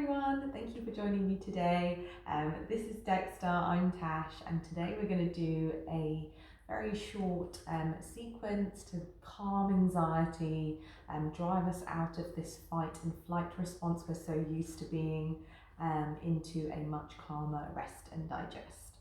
everyone, thank you for joining me today. This is Dexter, I'm Tash, and today we're going to do a very short sequence to calm anxiety and drive us out of this fight and flight response we're so used to being into a much calmer rest and digest.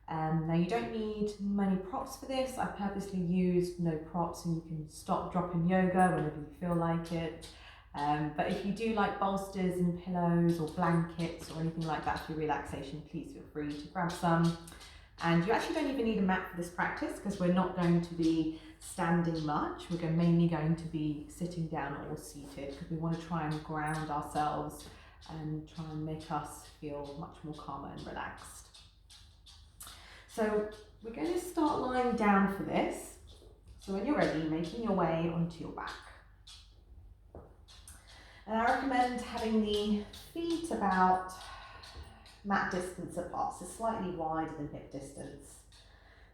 Now you don't need many props for this. I purposely used no props, and you can stop, drop in yoga whenever you feel like it. But if you do like bolsters and pillows or blankets or anything like that for your relaxation, please feel free to grab some. And you actually don't even need a mat for this practice because we're not going to be standing much. We're mainly going to be sitting down or seated because we want to try and ground ourselves and try and make us feel much more calmer and relaxed. So we're going to start lying down for this. So when you're ready, making your way onto your back. And I recommend having the feet about mat distance apart, so slightly wider than hip distance.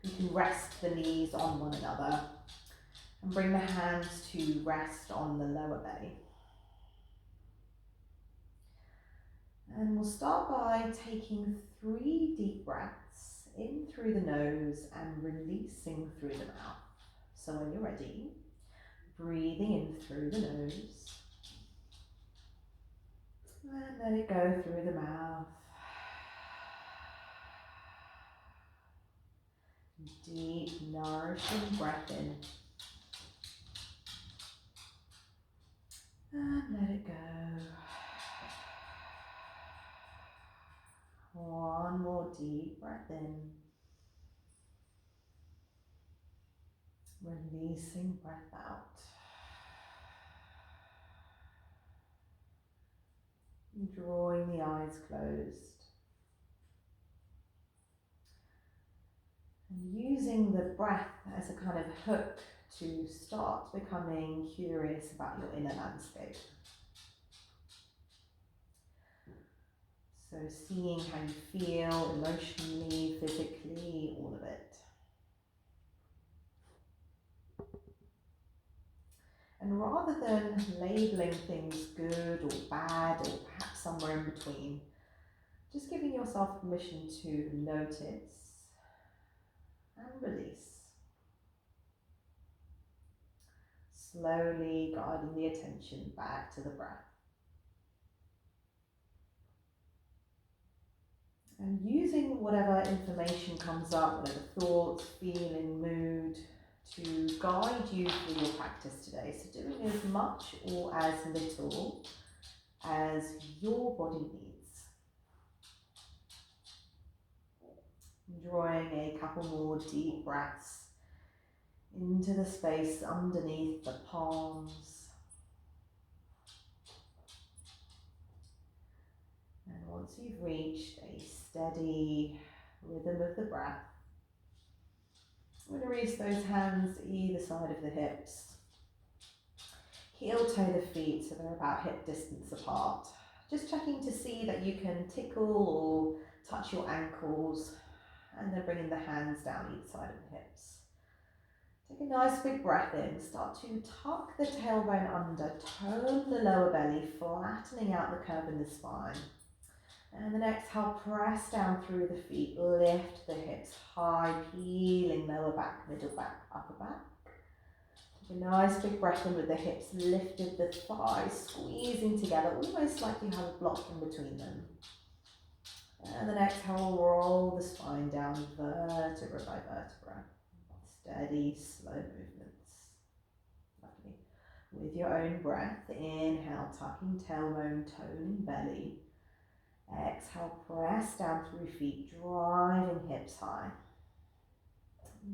You can rest the knees on one another and bring the hands to rest on the lower belly. And we'll start by taking 3 deep breaths in through the nose and releasing through the mouth. So when you're ready, breathing in through the nose. And let it go through the mouth. Deep, nourishing breath in. And let it go. One more deep breath in. Releasing breath out. Drawing the eyes closed. And using the breath as a kind of hook to start becoming curious about your inner landscape. So seeing how you feel emotionally, physically, all of it. And rather than labeling things good or bad or perhaps somewhere in between, just giving yourself permission to notice and release. Slowly guiding the attention back to the breath. And using whatever information comes up, whatever thoughts, feeling, mood, to guide you through your practice today. So doing as much or as little as your body needs. Drawing a couple more deep breaths into the space underneath the palms. And once you've reached a steady rhythm of the breath, I'm going to release those hands either side of the hips. Heel toe the feet so they're about hip distance apart. Just checking to see that you can tickle or touch your ankles, and then bringing the hands down each side of the hips. Take a nice big breath in. Start to tuck the tailbone under, tone the lower belly, flattening out the curve in the spine. And then exhale, press down through the feet, lift the hips high, peeling lower back, middle back, upper back. Take a nice big breath in with the hips lifted, the thighs squeezing together, almost like you have a block in between them. And then exhale, roll the spine down, vertebra by vertebra. Steady, slow movements. Lovely. With your own breath, inhale, tucking tailbone, toning belly. Exhale, press down through feet, driving hips high.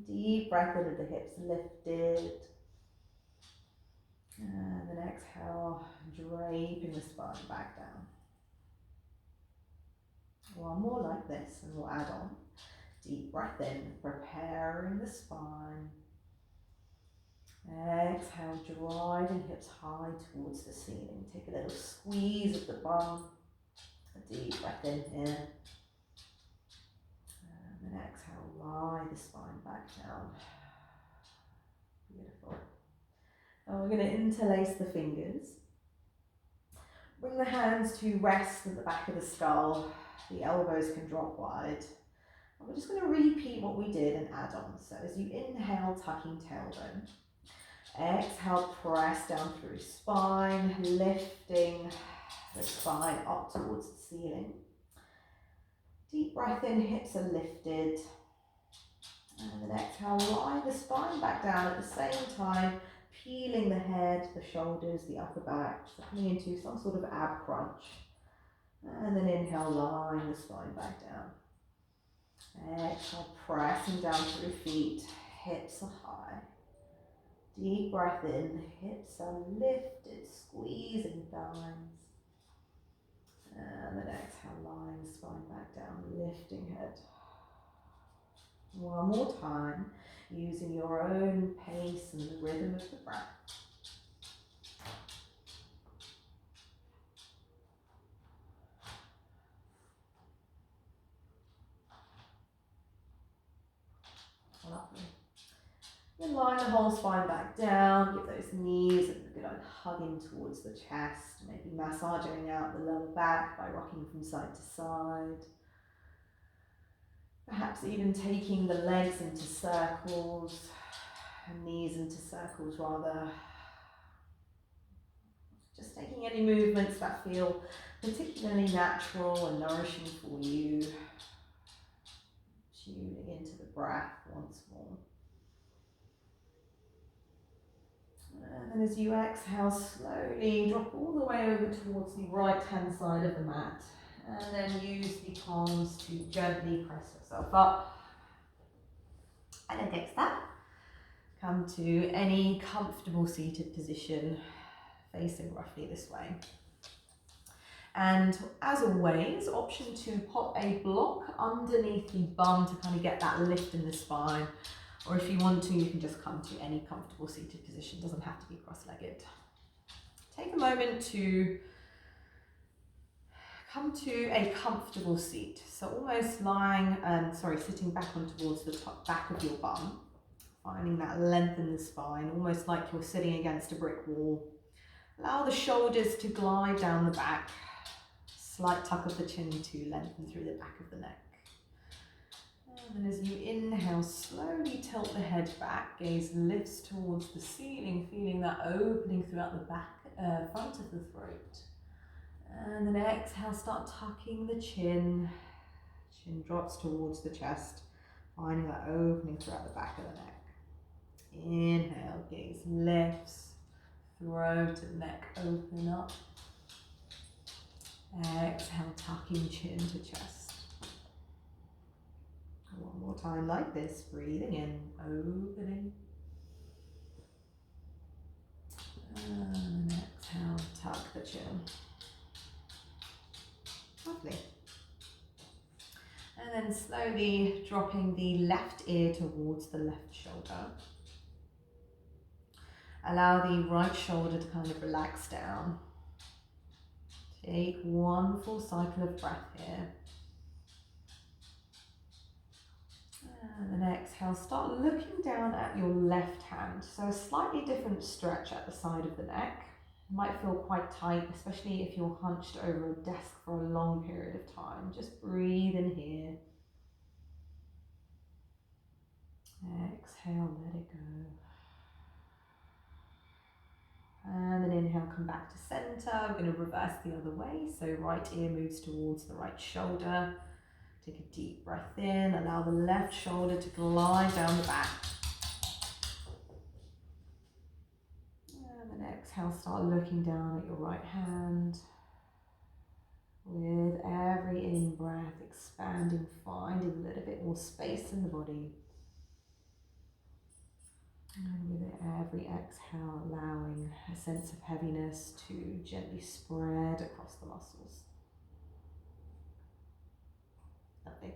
Deep breath in with the hips lifted. And then exhale, draping the spine back down. One more like this and we'll add on. Deep breath in, preparing the spine. Exhale, driving hips high towards the ceiling. Take a little squeeze of the bum. A deep breath in here. And then exhale, lie the spine back down. Beautiful. And we're going to interlace the fingers. Bring the hands to rest at the back of the skull. The elbows can drop wide. And we're just going to repeat what we did and add on. So as you inhale, tucking tailbone. Exhale, press down through spine, lifting the spine up towards the ceiling. Deep breath in, hips are lifted. And then exhale, lie the spine back down at the same time, peeling the head, the shoulders, the upper back, coming into some sort of ab crunch. And then inhale, lying the spine back down. Exhale, pressing down through feet, hips are high. Deep breath in, hips are lifted, squeezing thighs. And then exhale, lying the spine back down, lifting head. One more time, using your own pace and the rhythm of the breath. Lovely. Then line the whole spine back down, give those knees a good old hugging towards the chest, maybe massaging out the lower back by rocking from side to side. Perhaps even taking the legs into circles, knees into circles rather. Just taking any movements that feel particularly natural and nourishing for you. Tuning into the breath once more. And then as you exhale, slowly drop all the way over towards the right hand side of the mat. And then use the palms to gently press yourself up. And against that, come to any comfortable seated position, facing roughly this way. And as always, option to pop a block underneath the bum to kind of get that lift in the spine. Or if you want to, you can just come to any comfortable seated position. Doesn't have to be cross-legged. Take a moment to come to a comfortable seat. So almost sitting back on towards the top back of your bum. Finding that length in the spine, almost like you're sitting against a brick wall. Allow the shoulders to glide down the back. Slight tuck of the chin to lengthen through the back of the neck. And then as you inhale, slowly tilt the head back, gaze lifts towards the ceiling, feeling that opening throughout the back, front of the throat. And then exhale, start tucking the chin. Chin drops towards the chest, finding that opening throughout the back of the neck. Inhale, gaze lifts, throat and neck open up. Exhale, tucking chin to chest. One more time like this, breathing in, opening. And exhale, tuck the chin. Lovely. And then slowly dropping the left ear towards the left shoulder. Allow the right shoulder to kind of relax down. Take one full cycle of breath here. And then exhale, start looking down at your left hand. So a slightly different stretch at the side of the neck. It might feel quite tight, especially if you're hunched over a desk for a long period of time. Just breathe in here. Exhale, let it go. And then inhale, come back to center. We're going to reverse the other way. So right ear moves towards the right shoulder. Take a deep breath in. Allow the left shoulder to glide down the back. And then exhale, start looking down at your right hand. With every in-breath, expanding, finding a little bit more space in the body. And with every exhale, allowing a sense of heaviness to gently spread across the muscles. Lovely.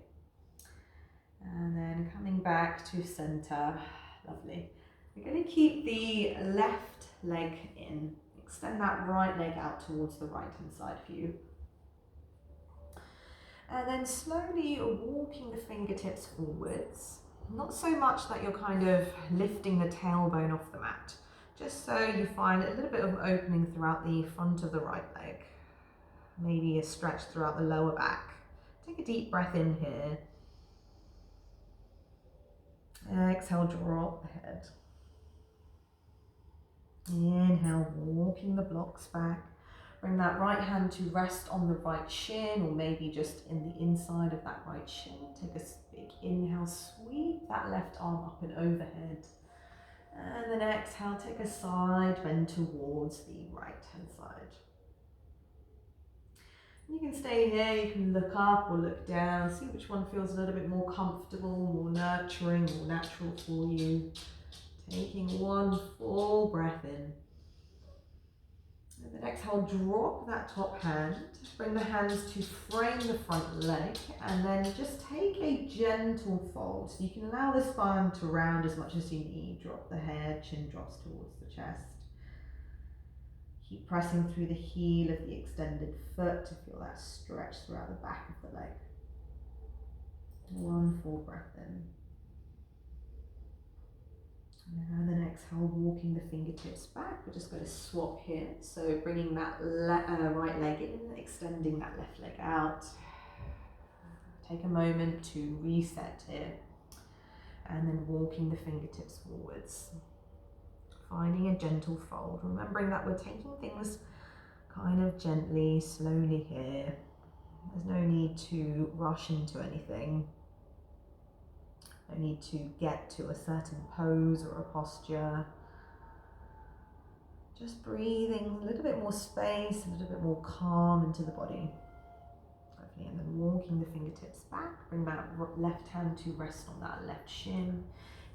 And then coming back to center. Lovely. We're going to keep the left leg in. Extend that right leg out towards the right hand side of you. And then slowly walking the fingertips forwards. Not so much that you're kind of lifting the tailbone off the mat, just so you find a little bit of opening throughout the front of the right leg. maybe a stretch throughout the lower back. Take a deep breath in here. Exhale, drop the head. Inhale, walking the blocks back. Bring that right hand to rest on the right shin, or maybe just in the inside of that right shin. Take a big inhale, sweep that left arm up and overhead. And then exhale, take a side bend towards the right hand side. You can stay here, you can look up or look down, see which one feels a little bit more comfortable, more nurturing, more natural for you. Taking one full breath in. And then exhale, drop that top hand. Bring the hands to frame the front leg, and then just take a gentle fold. So you can allow the spine to round as much as you need. Drop the head, chin drops towards the chest. Keep pressing through the heel of the extended foot to feel that stretch throughout the back of the leg. One full breath in. And then exhale, walking the fingertips back. We're just going to swap here. So bringing that right leg in, extending that left leg out. Take a moment to reset here. And then walking the fingertips forwards. Finding a gentle fold. Remembering that we're taking things kind of gently, slowly here. There's no need to rush into anything. No need to get to a certain pose or a posture. Just breathing a little bit more space, a little bit more calm into the body. Lovely. And then walking the fingertips back. Bring that left hand to rest on that left shin.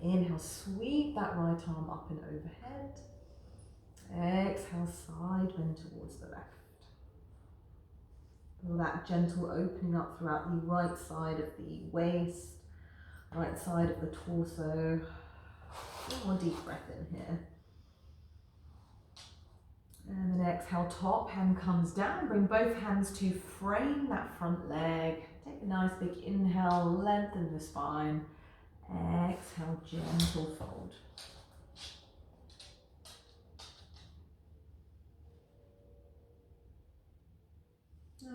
Inhale, sweep that right arm up and overhead. Exhale, side bend towards the left. Feel that gentle opening up throughout the right side of the waist. Right side of the torso. One more deep breath in here. And then exhale, top hand comes down. Bring both hands to frame that front leg. Take a nice big inhale, lengthen the spine. Exhale, gentle fold.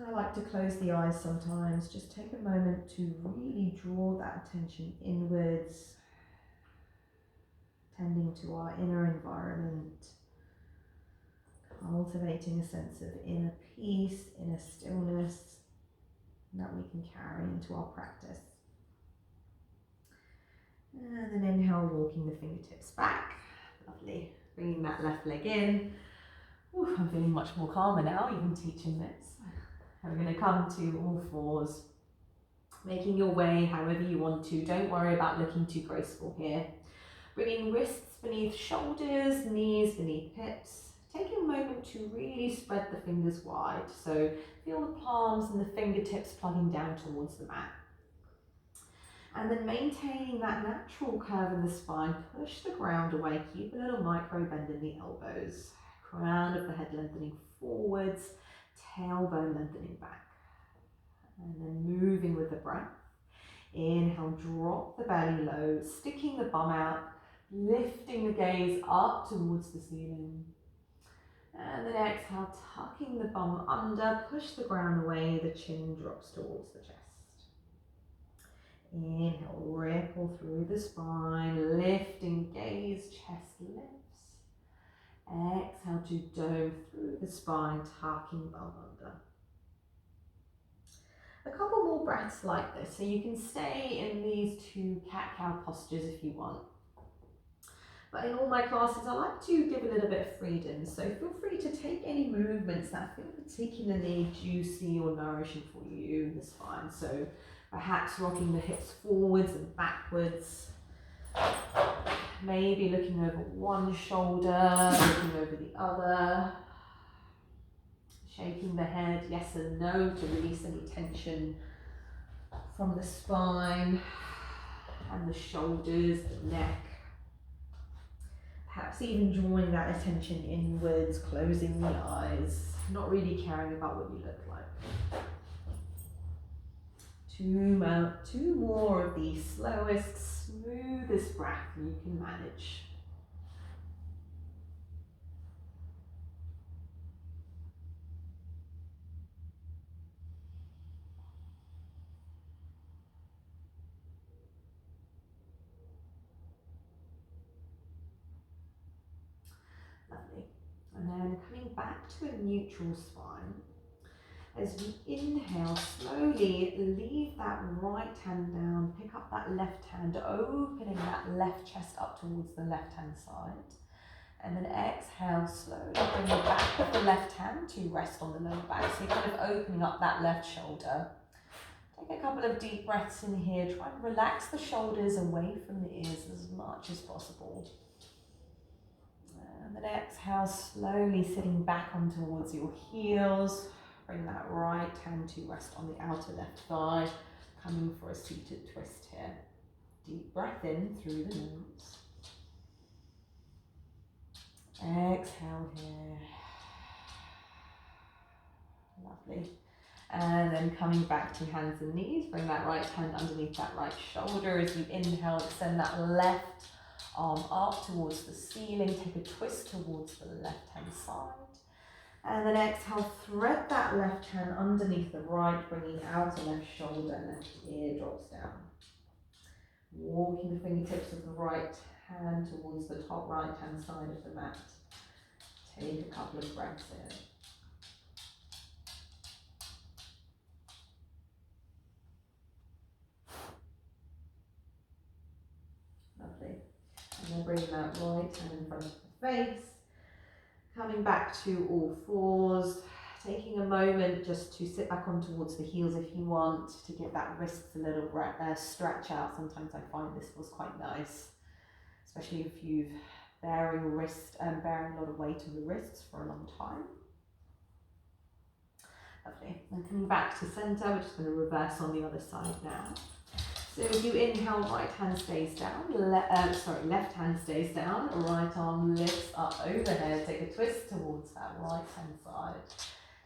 I like to close the eyes sometimes. Just take a moment to really draw that attention inwards, tending to our inner environment, cultivating a sense of inner peace, inner stillness that we can carry into our practice. And then inhale, walking the fingertips back. Lovely. Bringing that left leg in. Ooh, I'm feeling much more calmer now, even teaching this. And we're going to come to all fours, making your way however you want to. Don't worry about looking too graceful here. Bringing wrists beneath shoulders, knees beneath hips. Taking a moment to really spread the fingers wide. So feel the palms and the fingertips plugging down towards the mat. And then maintaining that natural curve in the spine, push the ground away, keep a little micro bend in the elbows. Crown of the head lengthening forwards, tailbone lengthening back. And then moving with the breath. Inhale, drop the belly low, sticking the bum out, lifting the gaze up towards the ceiling. And then exhale, tucking the bum under, push the ground away, the chin drops towards the chest. Inhale, ripple through the spine, lifting gaze, chest lifts. Exhale to dome through the spine, tucking bum under. A couple more breaths like this, so you can stay in these two cat-cow postures if you want. But in all my classes, I like to give a little bit of freedom, so feel free to take any movements that feel particularly juicy or nourishing for you in the spine. So perhaps rocking the hips forwards and backwards, maybe looking over one shoulder, looking over the other, shaking the head yes and no to release any tension from the spine and the shoulders, the neck. Perhaps even drawing that attention inwards, closing the eyes, not really caring about what you look like. Two more of the slowest, smoothest breath you can manage. then coming back to a neutral spine. As you inhale, slowly leave that right hand down, pick up that left hand, opening that left chest up towards the left hand side. And then exhale, slowly bring the back of the left hand to rest on the lower back. So you're kind of opening up that left shoulder. Take a couple of deep breaths in here. Try and relax the shoulders away from the ears as much as possible. And then exhale, slowly sitting back on towards your heels. Bring that right hand to rest on the outer left thigh. Coming for a seated twist here. Deep breath in through the nose. Exhale here. Lovely. And then coming back to hands and knees, bring that right hand underneath that right shoulder. As you inhale, extend that left arm up towards the ceiling. Take a twist towards the left hand side. And then exhale, thread that left hand underneath the right, bringing outer left shoulder, left ear drops down. Walking the fingertips of the right hand towards the top right hand side of the mat. Take a couple of breaths in. Lovely. And then bring that right hand in front of the face. Coming back to all fours. Taking a moment just to sit back on towards the heels if you want, to give that wrists a little stretch out. Sometimes I find this was quite nice, especially if you've bearing a lot of weight on the wrists for a long time. Lovely. And coming back to center, we're just going to reverse on the other side now. So if you inhale, right hand stays down, left hand stays down, right arm lifts up overhead, take a twist towards that right hand side.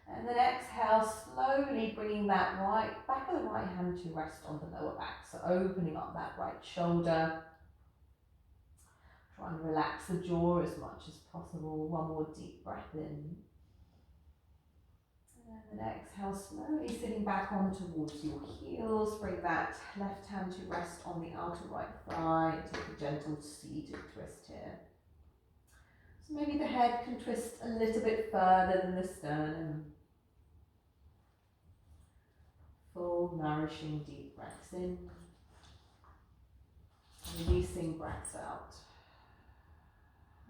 And then exhale, slowly bringing that back of the right hand to rest on the lower back. So opening up that right shoulder. Try and relax the jaw as much as possible. One more deep breath in. And then exhale, slowly sitting back on towards your heels. Bring that left hand to rest on the outer right thigh. Take a gentle seated twist here. So maybe the head can twist a little bit further than the sternum. Full, nourishing, deep breaths in. Releasing breaths out.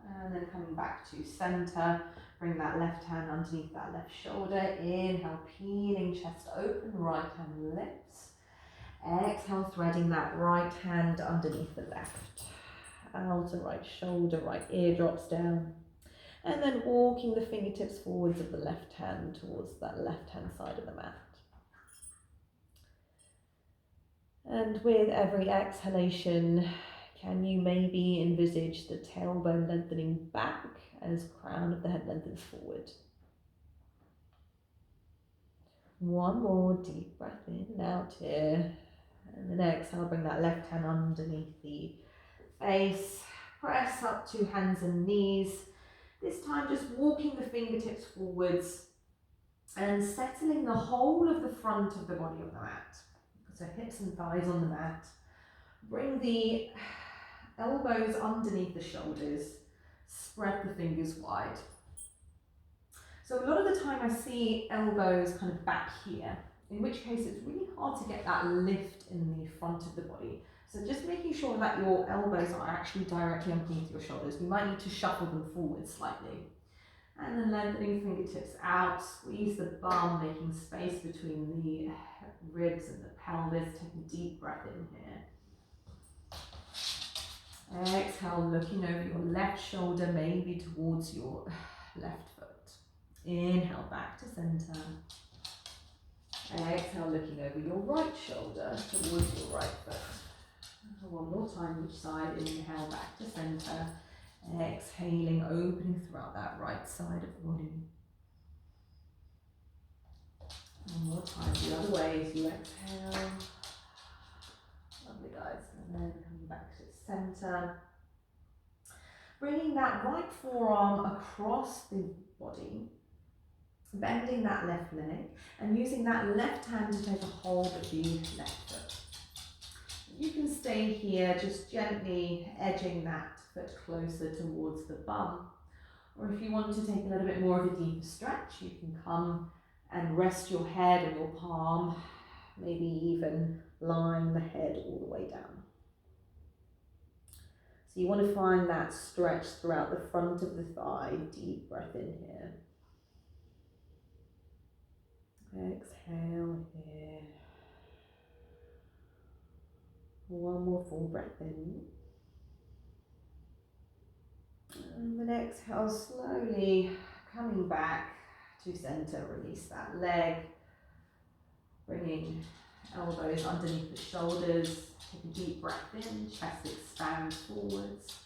And then coming back to center. Bring that left hand underneath that left shoulder. Inhale, peeling chest open, right hand lifts. Exhale, threading that right hand underneath the left. Outer right shoulder, right ear drops down. And then walking the fingertips forwards of the left hand towards that left hand side of the mat. And with every exhalation, can you maybe envisage the tailbone lengthening back as crown of the head lengthens forward? One more deep breath in, out here. And then exhale, bring that left hand underneath the face. Press up to hands and knees. This time just walking the fingertips forwards and settling the whole of the front of the body on the mat. So hips and thighs on the mat. Bring the elbows underneath the shoulders. Spread the fingers wide. So a lot of the time I see elbows kind of back here, in which case it's really hard to get that lift in the front of the body. So just making sure that your elbows are actually directly underneath your shoulders. You might need to shuffle them forward slightly. And then lengthening fingertips out, squeeze the bum, making space between the ribs and the pelvis. Take a deep breath in here. Exhale, looking over your left shoulder, maybe towards your left foot. Inhale, back to center. Exhale, looking over your right shoulder towards your right foot. One more time each side. Inhale, back to center. Exhaling, opening throughout that right side of the body. One more time the other way as you exhale. Lovely, guys. And then coming back to center. Bringing that right forearm across the body. Bending that left leg and using that left hand to take a hold of the left foot. You can stay here, just gently edging that foot closer towards the bum, Or if you want to take a little bit more of a deeper stretch, you can come and rest your head on your palm, maybe even line the head all the way down. So you want to find that stretch throughout the front of the thigh. Deep breath in here. Exhale here. One more full breath in. And then exhale, slowly coming back to center. Release that leg. Bringing elbows underneath the shoulders. Take a deep breath in. Chest expands forwards.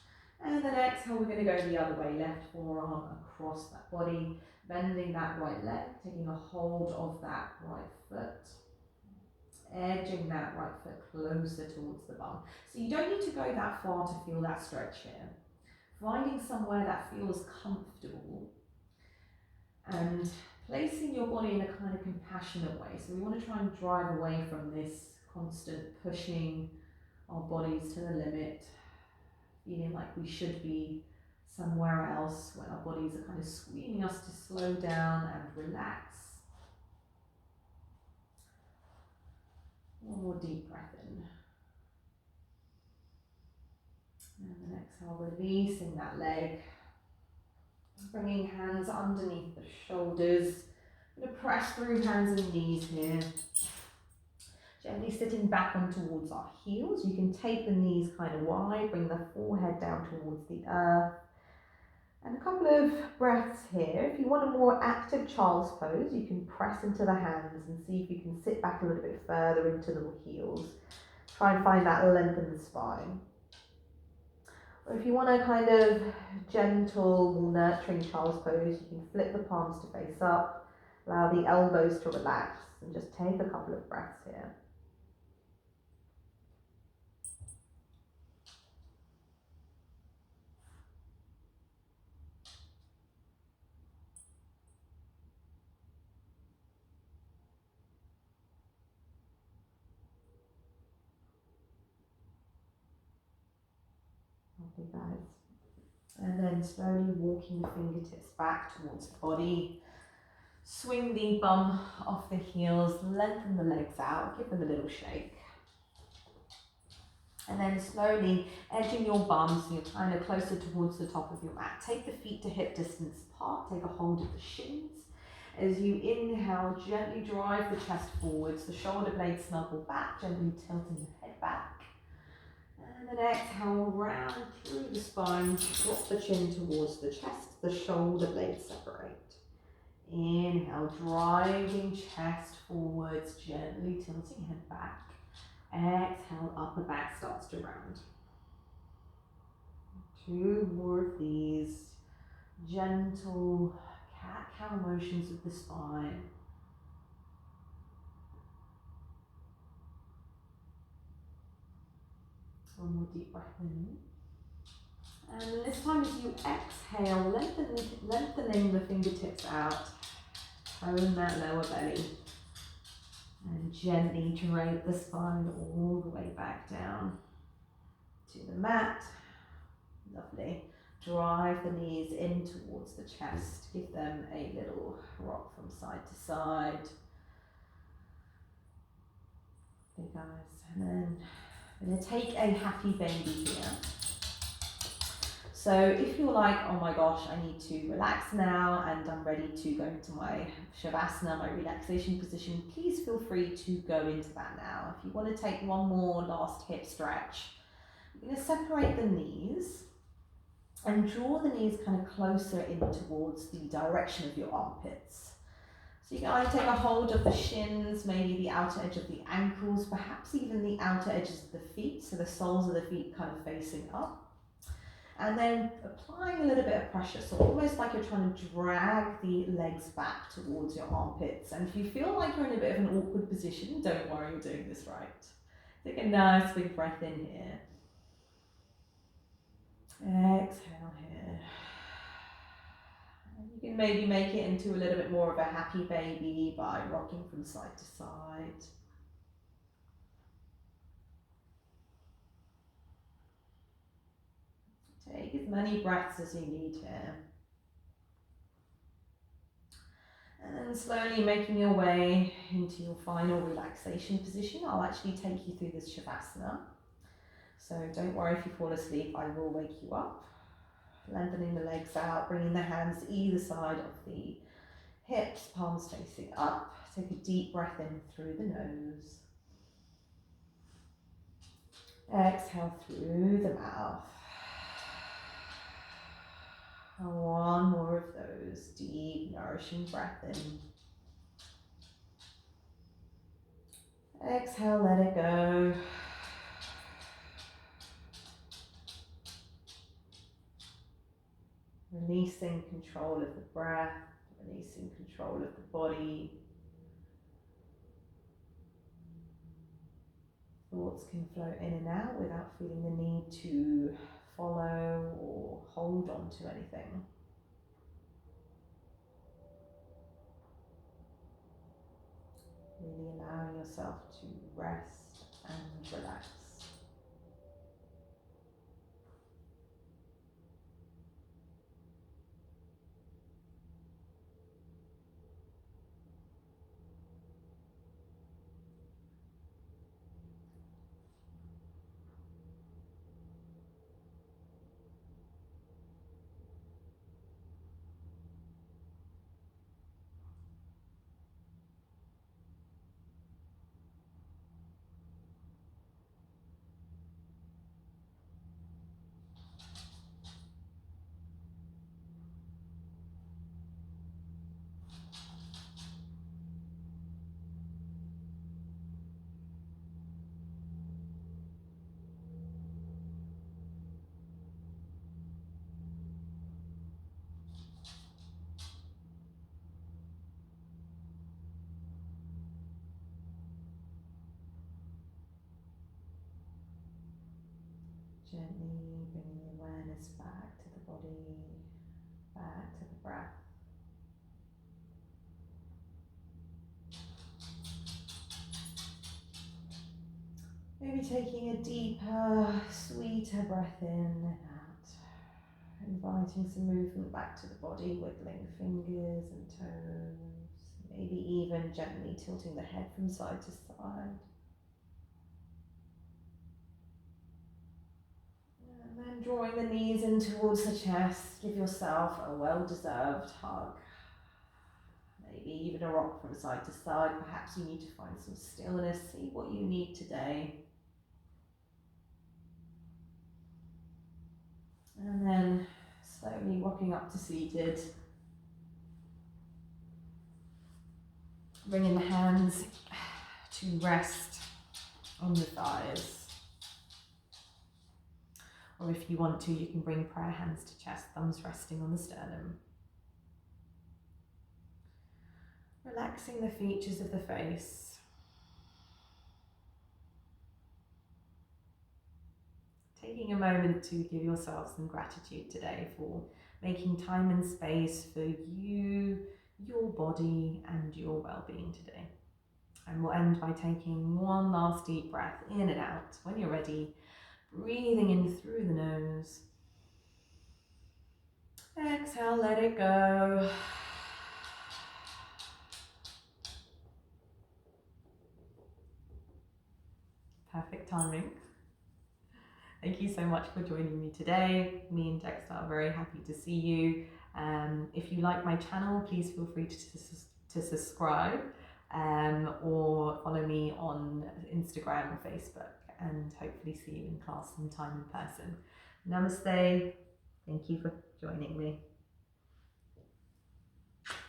And then exhale, we're going to go the other way. Left forearm across that body. Bending that right leg. Taking a hold of that right foot. Edging that right foot closer towards the bum. So you don't need to go that far to feel that stretch here. Finding somewhere that feels comfortable and placing your body in a kind of compassionate way. So we want to try and drive away from this constant pushing our bodies to the limit, feeling like we should be somewhere else when our bodies are kind of screaming us to slow down and relax. One more deep breath in. And then exhale, releasing that leg. Bringing hands underneath the shoulders. I'm going to press through hands and knees here. Gently sitting back on towards our heels. You can take the knees kind of wide. Bring the forehead down towards the earth. And a couple of breaths here. If you want a more active child's pose, you can press into the hands and see if you can sit back a little bit further into the heels. Try and find that length in the spine. Or if you want a kind of gentle, more nurturing child's pose, you can flip the palms to face up, allow the elbows to relax, and just take a couple of breaths here. Okay, guys. And then slowly walking the fingertips back towards the body. Swing the bum off the heels, lengthen the legs out, give them a little shake. And then slowly edging your bum so you're kind of closer towards the top of your mat. Take the feet to hip distance apart, take a hold of the shins. As you inhale, gently drive the chest forwards, the shoulder blades snuggle back, gently tilting the head back. And then exhale, round through the spine, drop the chin towards the chest, the shoulder blades separate. Inhale, driving chest forwards, gently tilting head back. Exhale, upper back starts to round. 2 more of these gentle cat-cow motions with the spine. One more deep breath in. And this time as you exhale, lengthening the fingertips out, tone that lower belly. And gently drape the spine all the way back down to the mat. Lovely. Drive the knees in towards the chest. Give them a little rock from side to side. Okay, guys. And then I'm going to take a happy baby here. So if you're like, oh my gosh, I need to relax now and I'm ready to go into my Shavasana, my relaxation position, please feel free to go into that now. If you want to take one more last hip stretch, you're going to separate the knees and draw the knees kind of closer in towards the direction of your armpits. So you can either take a hold of the shins, maybe the outer edge of the ankles, perhaps even the outer edges of the feet, so the soles of the feet kind of facing up. And then applying a little bit of pressure, so almost like you're trying to drag the legs back towards your armpits. And if you feel like you're in a bit of an awkward position, don't worry, you're doing this right. Take a nice big breath in here. Exhale here. And you can maybe make it into a little bit more of a happy baby by rocking from side to side. Take as many breaths as you need here. And then slowly making your way into your final relaxation position. I'll actually take you through this Shavasana. So don't worry if you fall asleep, I will wake you up. Lengthening the legs out, bringing the hands either side of the hips, palms facing up. Take a deep breath in through the nose. Exhale through the mouth. And one more of those deep, nourishing breath in. Exhale, let it go. Releasing control of the breath, releasing control of the body. Thoughts can flow in and out without feeling the need to follow or hold on to anything. Really allowing yourself to rest and relax. Gently bringing the awareness back to the body, back to the breath. Maybe taking a deeper, sweeter breath in and out. Inviting some movement back to the body, wiggling fingers and toes. Maybe even gently tilting the head from side to side. And then drawing the knees in towards the chest. Give yourself a well-deserved hug. Maybe even a rock from side to side. Perhaps you need to find some stillness. See what you need today. And then slowly walking up to seated. Bringing the hands to rest on the thighs. Or if you want to, you can bring prayer hands to chest, thumbs resting on the sternum. Relaxing the features of the face. Taking a moment to give yourself some gratitude today for making time and space for you, your body, and your well-being today. And we'll end by taking one last deep breath in and out. When you're ready, breathing in through the nose. Exhale, let it go. Perfect timing. Thank you so much for joining me today. Me and Dexter are very happy to see you. If you like my channel, please feel free to subscribe or follow me on Instagram or Facebook, and hopefully see you in class sometime in person. Namaste. Thank you for joining me.